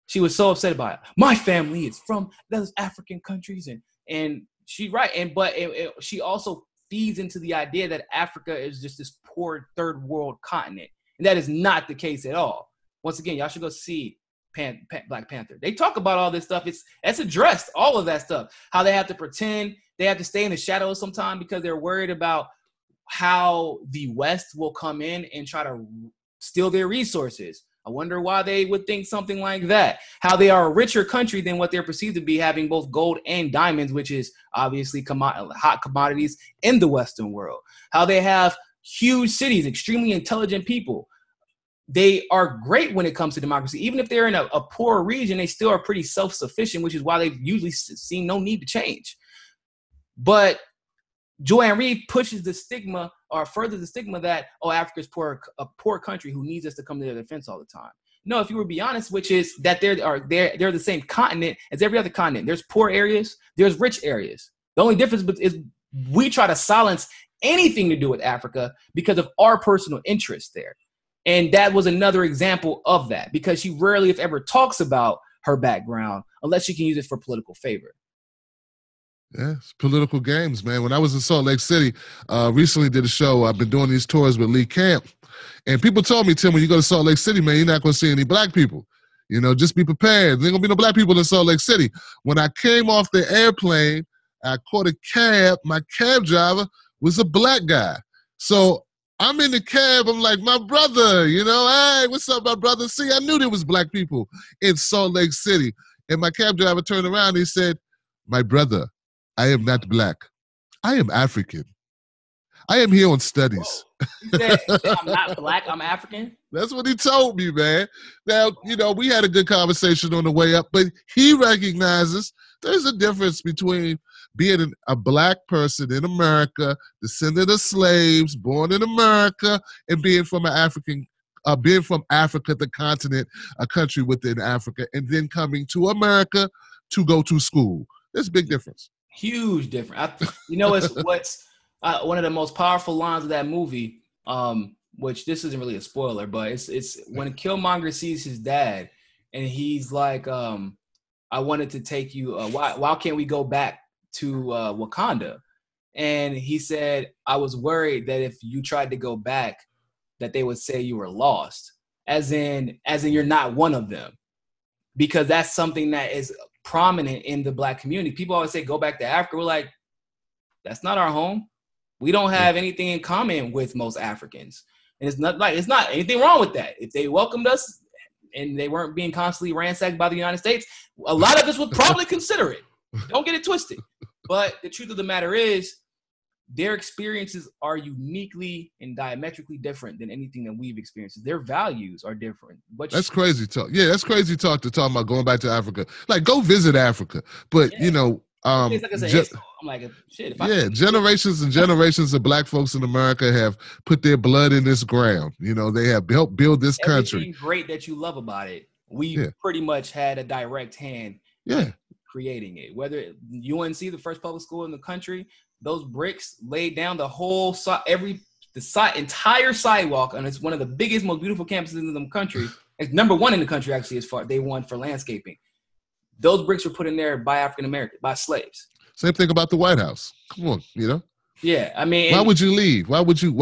She was so upset about it. My family is from those African countries, and she's right. But she also feeds into the idea that Africa is just this poor third world continent. And that is not the case at all. Once again, y'all should go see Black Panther. They talk about all this stuff. It's addressed, all of that stuff. How they have to pretend, they have to stay in the shadows sometimes because they're worried about how the West will come in and try to steal their resources. I wonder why they would think something like that. How they are a richer country than what they're perceived to be, having both gold and diamonds, which is obviously hot commodities in the Western world. How they have huge cities, extremely intelligent people. They are great when it comes to democracy. Even if they're in a poor region, they still are pretty self-sufficient, which is why they've usually seen no need to change. But Joy-Ann Reid pushes the stigma or further the stigma that, Africa's a poor country who needs us to come to their defense all the time. No, if you were to be honest, which is that they're the same continent as every other continent. There's poor areas, there's rich areas. The only difference is we try to silence anything to do with Africa because of our personal interest there. And that was another example of that because she rarely, if ever, talks about her background unless she can use it for political favor. Yeah, it's political games, man. When I was in Salt Lake City, recently did a show. I've been doing these tours with Lee Camp. And people told me, Tim, when you go to Salt Lake City, man, you're not going to see any Black people. Just be prepared. There ain't going to be no Black people in Salt Lake City. When I came off the airplane, I caught a cab. My cab driver was a Black guy. So I'm in the cab. I'm like, my brother, hey, what's up, my brother? See, I knew there was Black people in Salt Lake City. And my cab driver turned around and he said, my brother, I am not Black. I am African. I am here on studies. He said, I'm not Black, I'm African? That's what he told me, man. Now, we had a good conversation on the way up, but he recognizes there's a difference between being a Black person in America, descendant of slaves, born in America, and being from being from Africa, the continent, a country within Africa, and then coming to America to go to school. There's a big difference. Huge difference. It's what's one of the most powerful lines of that movie, which this isn't really a spoiler, but it's when Killmonger sees his dad and he's like, I wanted to take you, why can't we go back to Wakanda? And he said, I was worried that if you tried to go back, that they would say you were lost. as in you're not one of them, because that's something that is prominent in the Black community. People always say, go back to Africa. We're like, that's not our home. We don't have anything in common with most Africans. And it's not anything wrong with that. If they welcomed us and they weren't being constantly ransacked by the United States, a lot of us would probably consider it. Don't get it twisted. But the truth of the matter is, their experiences are uniquely and diametrically different than anything that we've experienced. Their values are different. That's crazy talk. Yeah, that's crazy talk to talk about going back to Africa. Like, go visit Africa. But, you know, I'm like, shit. Generations and generations of Black folks in America have put their blood in this ground. You know, they have helped build this country. Everything great that you love about it, we pretty much had a direct hand creating it. Whether UNC, the first public school in the country, those bricks laid down the whole entire sidewalk, and it's one of the biggest, most beautiful campuses in the country. It's number one in the country, actually, as far they won for landscaping. Those bricks were put in there by African Americans, by slaves. Same thing about the White House. Come on, you know. Yeah, I mean, why would you leave? Why would you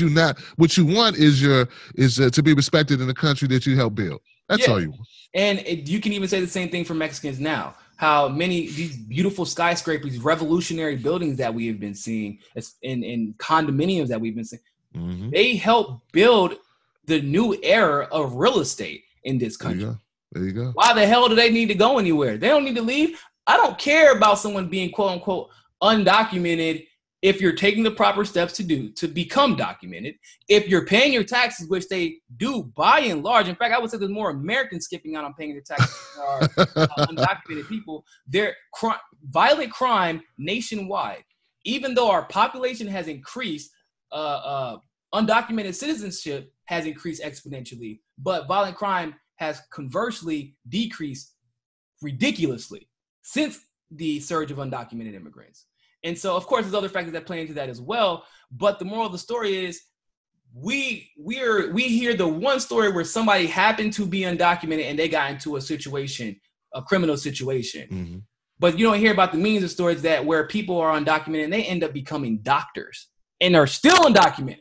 not? What you want is to be respected in the country that you helped build. That's all you want. And you can even say the same thing for Mexicans now. How many these beautiful skyscrapers, revolutionary buildings that we have been seeing, in condominiums that we've been seeing, they help build the new era of real estate in this country. There you go. Why the hell do they need to go anywhere? They don't need to leave. I don't care about someone being quote unquote undocumented if you're taking the proper steps to become documented. If you're paying your taxes, which they do by and large. In fact, I would say there's more Americans skipping out on paying their taxes than there are undocumented people. Violent crime nationwide, even though our population has increased, undocumented citizenship has increased exponentially, but violent crime has conversely decreased ridiculously since the surge of undocumented immigrants. And so, of course, there's other factors that play into that as well. But the moral of the story is we hear the one story where somebody happened to be undocumented and they got into a criminal situation. But you don't hear about the millions of stories where people are undocumented and they end up becoming doctors and are still undocumented.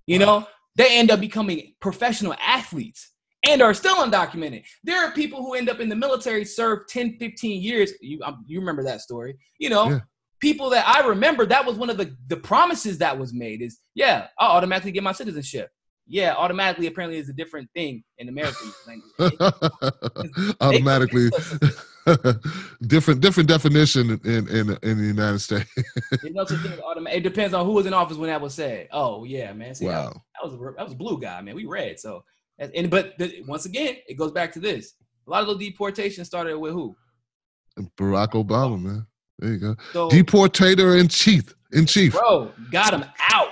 You know, they end up becoming professional athletes and are still undocumented. There are people who end up in the military, serve 10, 15 years. You remember that story, you know, people that I remember, that was one of the promises that was made is, I'll automatically get my citizenship. Yeah, automatically apparently is a different thing in American language. Automatically. different definition in the United States. It depends on who was in office when that was said. Oh, yeah, man. See, wow. That was a blue guy, man. We red, so... once again, it goes back to this. A lot of the deportations started with who? Barack Obama, man. There you go. So, Deportator in chief. Bro, got him out.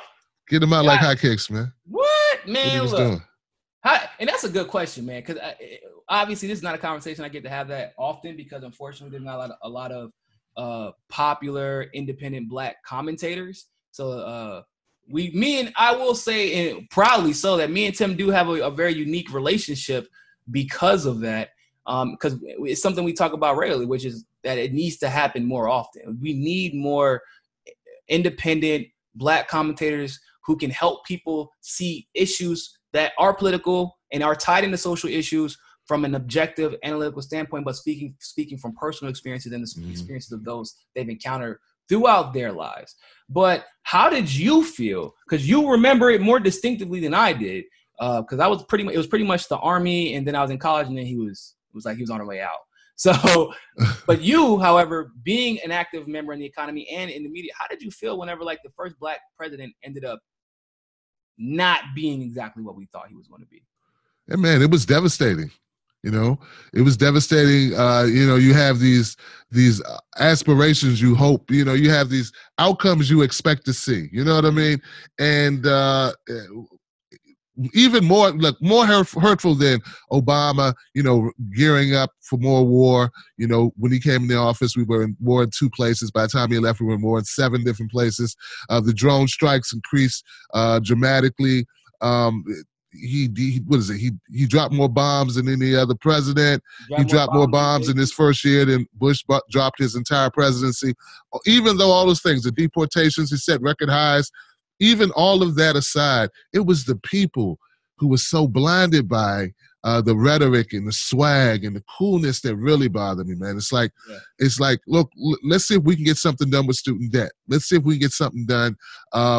Get him out like hotcakes, man. What, man? What doing? And that's a good question, man, because obviously this is not a conversation I get to have that often because unfortunately there's not a lot of popular independent Black commentators. So I will say, and proudly so, that me and Tim do have a very unique relationship because of that. Because it's something we talk about regularly, which is that it needs to happen more often. We need more independent Black commentators who can help people see issues that are political and are tied into social issues from an objective, analytical standpoint, but speaking from personal experiences and the experiences of those they've encountered throughout their lives. But how did you feel? Because you remember it more distinctively than I did. Because it was pretty much the Army, and then I was in college, and then he was on our way out. So, but you, however, being an active member in the economy and in the media, how did you feel whenever like the first Black president ended up not being exactly what we thought he was going to be? Yeah, man, it was devastating. You know, it was devastating. You have these aspirations you hope, you have these outcomes you expect to see, you know what I mean? And even more hurtful than Obama, gearing up for more war. When he came in the office, we were in war in 2 places. By the time he left, we were in war in 7 different places. The drone strikes increased dramatically. He dropped more bombs than any other president. He dropped more bombs in his first year than Bush dropped his entire presidency. Even though all those things, the deportations, he set record highs, even all of that aside, it was the people who was so blinded by the rhetoric and the swag and the coolness that really bothered me, man. It's like, look, let's see if we can get something done with student debt. Let's see if we can get something done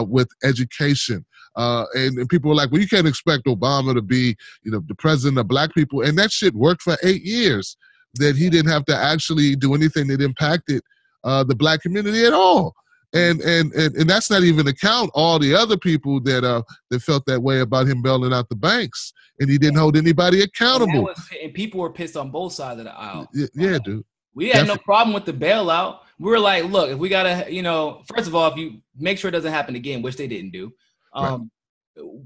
with education. And people were like, well, you can't expect Obama to be, the president of black people. And that shit worked for 8 years, that he didn't have to actually do anything that impacted the black community at all. And that's not even account all the other people that felt that way about him bailing out the banks, and he didn't hold anybody accountable. And people were pissed on both sides of the aisle. Yeah, dude. We had no problem with the bailout. We were like, look, if we gotta, first of all, if you make sure it doesn't happen again, which they didn't do,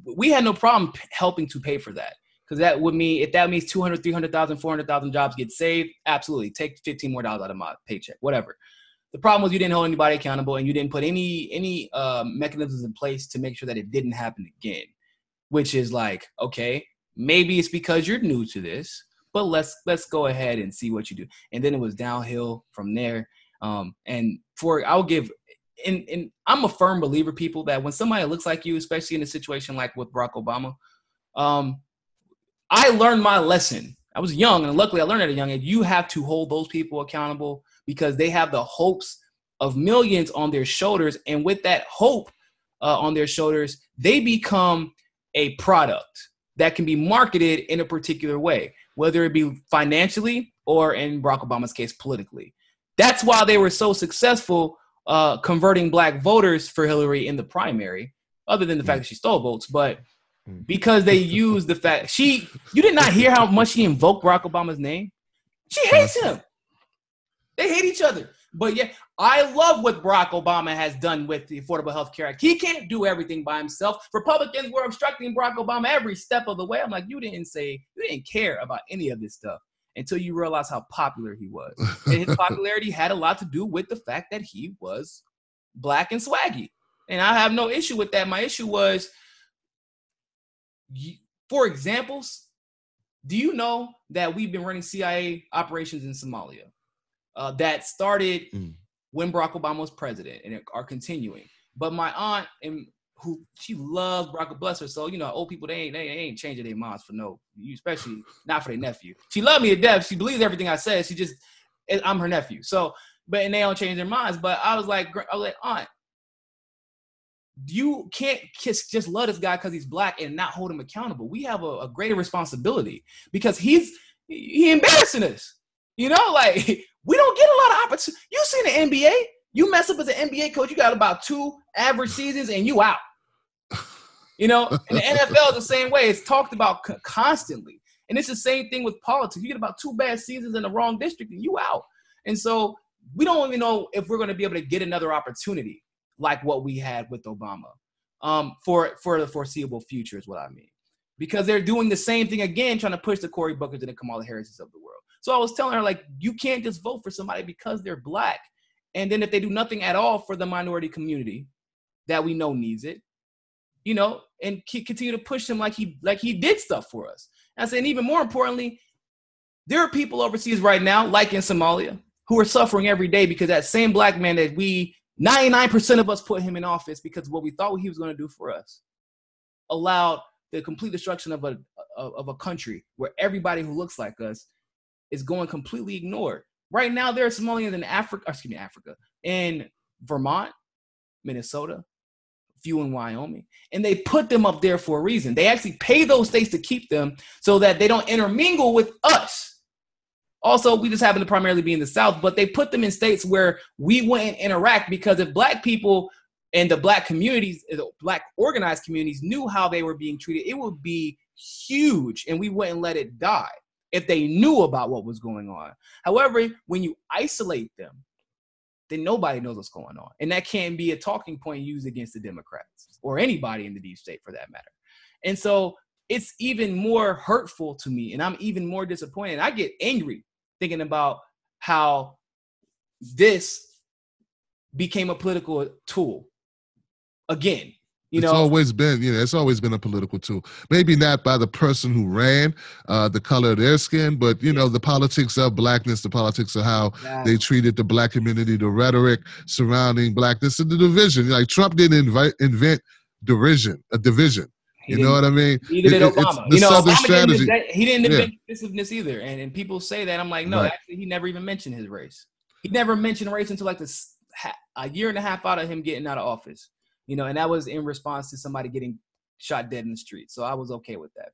we had no problem helping to pay for that. Because that would mean, if that means 200, 300,000, 400,000 jobs get saved, absolutely. Take $15 more out of my paycheck, whatever. The problem was you didn't hold anybody accountable, and you didn't put any mechanisms in place to make sure that it didn't happen again, which is like, okay, maybe it's because you're new to this, but let's go ahead and see what you do. And then it was downhill from there. I'm a firm believer, people, that when somebody looks like you, especially in a situation like with Barack Obama, I learned my lesson. I was young, and luckily I learned at a young age. You have to hold those people accountable, because they have the hopes of millions on their shoulders. And with that hope on their shoulders, they become a product that can be marketed in a particular way, whether it be financially or, in Barack Obama's case, politically. That's why they were so successful converting black voters for Hillary in the primary, other than the fact that she stole votes. But because they used the fact you did not hear how much she invoked Barack Obama's name. She hates him. They hate each other. But yeah, I love what Barack Obama has done with the Affordable Health Care Act. He can't do everything by himself. Republicans were obstructing Barack Obama every step of the way. I'm like, you didn't care about any of this stuff until you realize how popular he was. And his popularity had a lot to do with the fact that he was black and swaggy. And I have no issue with that. My issue was, for examples, do you know that we've been running CIA operations in Somalia? That started when Barack Obama was president and are continuing. But my aunt, she loves Barack, bless her. So, old people, they ain't changing their minds for especially not for their nephew. She loved me to death. She believes everything I said. I'm her nephew. So, and they don't change their minds. But I was like, Aunt, you can't just love this guy because he's black and not hold him accountable. We have a greater responsibility, because he embarrassing us. We don't get a lot of opportunity. You seen the NBA. You mess up as an NBA coach, you got about 2 average seasons and you out. And the NFL is the same way. It's talked about constantly. And it's the same thing with politics. You get about 2 bad seasons in the wrong district and you out. And so we don't even know if we're going to be able to get another opportunity like what we had with Obama for the foreseeable future is what I mean. Because they're doing the same thing again, trying to push the Cory Bookers and the Kamala Harrises of the world. So I was telling her, like, you can't just vote for somebody because they're black. And then if they do nothing at all for the minority community that we know needs it, and continue to push him like he did stuff for us. And I said, and even more importantly, there are people overseas right now, like in Somalia, who are suffering every day because that same black man that 99% of us put him in office because of what we thought he was going to do for us, allowed the complete destruction of a country where everybody who looks like us is going completely ignored. Right now, there are Somalians in Vermont, Minnesota, a few in Wyoming, and they put them up there for a reason. They actually pay those states to keep them so that they don't intermingle with us. Also, we just happen to primarily be in the South, but they put them in states where we wouldn't interact, because if black people and the black communities, the black organized communities knew how they were being treated, it would be huge, and we wouldn't let it die if they knew about what was going on. However, when you isolate them, then nobody knows what's going on. And that can be a talking point used against the Democrats or anybody in the deep state for that matter. And so it's even more hurtful to me, and I'm even more disappointed. I get angry thinking about how this became a political tool again. It's always been a political tool. Maybe not by the person who ran, the color of their skin, but, the politics of blackness, the politics of how they treated the black community, the rhetoric surrounding blackness and the division. Like, Trump didn't invent a division. He You know didn't. what I mean? Neither did It's Obama. the Southern Obama didn't strategy. invent, he didn't Yeah, invent divisiveness either. And people say that. I'm like, no, right. actually, he never even mentioned his race. He never mentioned race until like a year and a half out of him getting out of office. And that was in response to somebody getting shot dead in the street. So I was okay with that.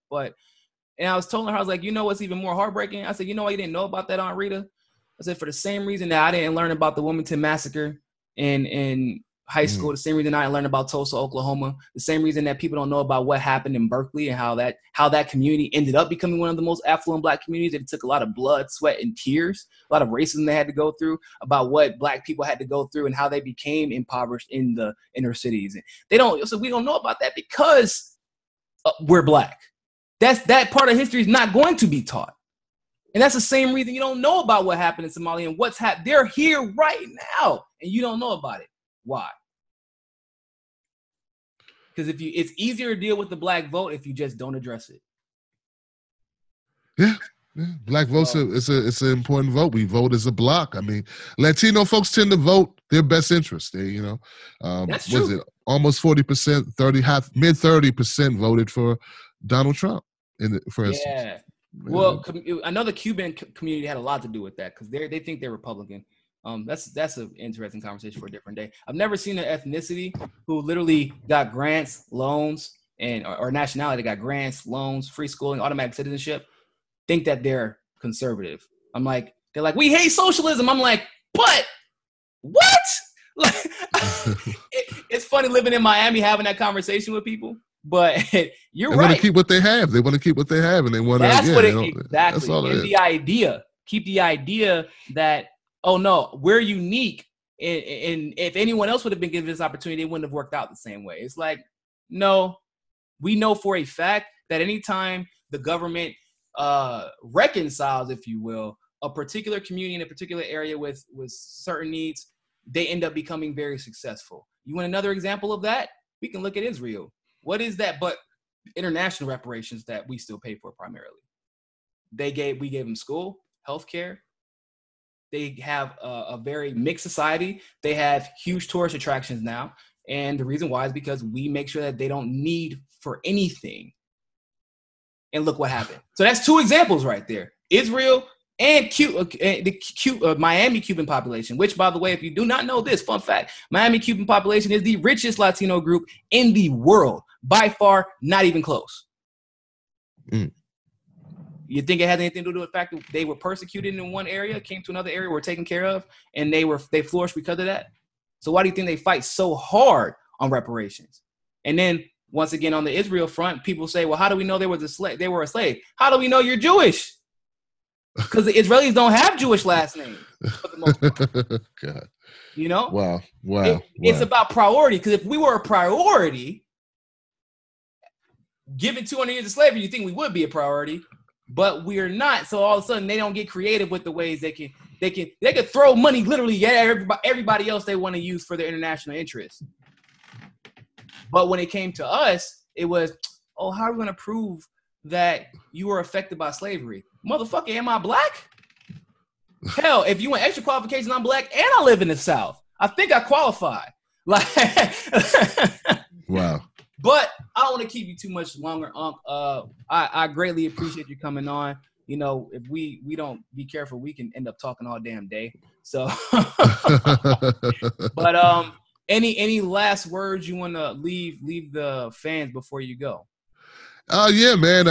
And I was telling her, I was like, what's even more heartbreaking? I said, why you didn't know about that, Aunt Rita? I said, for the same reason that I didn't learn about the Wilmington Massacre in high school, the same reason I learned about Tulsa, Oklahoma, the same reason that people don't know about what happened in Berkeley and how that community ended up becoming one of the most affluent Black communities. It took a lot of blood, sweat, and tears, a lot of racism they had to go through, about what Black people had to go through and how they became impoverished in the inner cities. And so we don't know about that because we're Black. That part of history is not going to be taught. And that's the same reason you don't know about what happened in Somalia and what's happened. They're here right now, and you don't know about it. Why? Because it's easier to deal with the Black vote if you just don't address it. Yeah. Black votes it's an important vote. We vote as a block. I mean, Latino folks tend to vote their best interest. That's true. Was it almost 40%, mid 30% voted for Donald Trump, for instance. Yeah. Well, I know the Cuban community had a lot to do with that because they think they're Republican. That's an interesting conversation for a different day. I've never seen an ethnicity who literally got grants, loans, or nationality got grants, loans, free schooling, automatic citizenship, think that they're conservative. They're like, we hate socialism. I'm like, but what? It's funny living in Miami having that conversation with people. But you're right. They want to keep what they have. They want to keep what they have, and they want to. That's what exactly. That's all it is. Keep the idea that, oh no, we're unique, and if anyone else would have been given this opportunity, it wouldn't have worked out the same way. It's like, no, we know for a fact that anytime the government reconciles, if you will, a particular community in a particular area with certain needs, they end up becoming very successful. You want another example of that? We can look at Israel. What is that but international reparations that we still pay for primarily? We gave them school, healthcare. They have a very mixed society. They have huge tourist attractions now. And the reason why is because we make sure that they don't need for anything. And look what happened. So that's two examples right there. Israel and the Miami Cuban population, which, by the way, if you do not know this, fun fact, Miami Cuban population is the richest Latino group in the world. By far, not even close. You think it has anything to do with the fact that they were persecuted in one area, came to another area, were taken care of, and they flourished because of that? So why do you think they fight so hard on reparations? And then, once again, on the Israel front, people say, well, how do we know they were a slave? How do we know you're Jewish? Because the Israelis don't have Jewish last names for the most part. God. Wow. It's about priority. Because if we were a priority, given 200 years of slavery, you think we would be a priority, but we're not. So all of a sudden, they don't get creative with the ways they can throw money literally at everybody else they want to use for their international interests. But when it came to us, it was, oh, how are we going to prove that you were affected by slavery? Motherfucker, am I Black? Hell, if you want extra qualifications, I'm Black and I live in the South. I think I qualify. Wow. But I don't want to keep you too much longer, Unc. I greatly appreciate you coming on. If we don't be careful, we can end up talking all damn day. So, but any last words you want to leave the fans before you go? Yeah, man.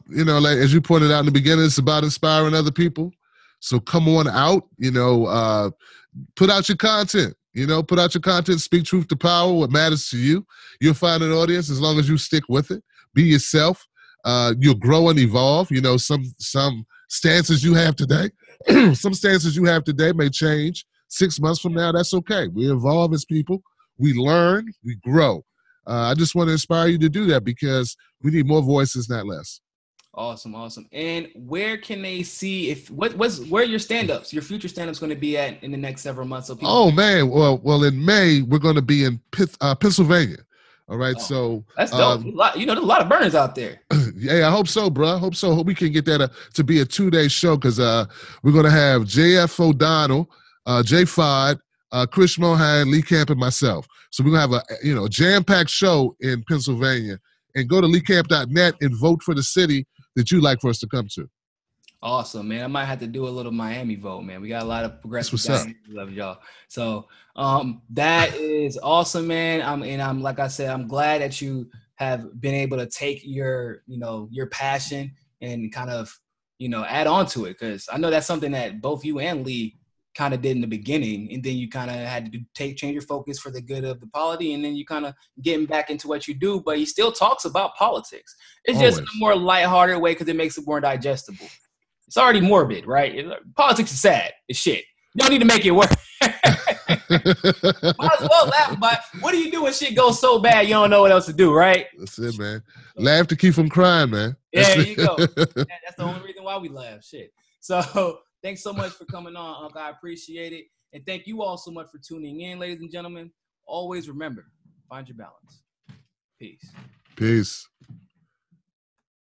Like as you pointed out in the beginning, it's about inspiring other people. So come on out, put out your content, speak truth to power, what matters to you. You'll find an audience as long as you stick with it. Be yourself. You'll grow and evolve. Some stances you have today, may change 6 months from now. That's okay. We evolve as people. We learn, we grow. I just want to inspire you to do that because we need more voices, not less. Awesome. And where can they see where your stand-ups, your future stand-ups going to be at in the next several months? So man. Well, in May, we're going to be in Pennsylvania. All right. Oh, so that's dope. There's a lot of burners out there. Yeah, I hope so, bro. I hope so. Hope we can get that to be a 2-day show because we're going to have JF O'Donnell, Jay Fod, Chris Mohan, Lee Camp, and myself. So we're going to have a jam-packed show in Pennsylvania and go to leecamp.net and vote for the city that you'd like for us to come to. Awesome, man. I might have to do a little Miami vote, man. We got a lot of progressive That's what's guys. Love y'all. So that is awesome, man. I'm like I said, I'm glad that you have been able to take your, your passion and kind of, add on to it. Cause I know that's something that both you and Lee kind of did in the beginning. And then you kind of had to change your focus for the good of the polity. And then you kind of getting back into what you do, but he still talks about politics. It's Always. just in a more lighthearted way because it makes it more digestible. It's already morbid, right? Politics is sad. It's shit. You don't need to make it worse. Might as well laugh about what do you do when shit goes so bad you don't know what else to do, right? That's it, man. Laugh to keep from crying, man. That's there you go. That's the only reason why we laugh. Shit. So thanks so much for coming on, Uncle. I appreciate it. And thank you all so much for tuning in, ladies and gentlemen. Always remember, find your balance. Peace. Peace.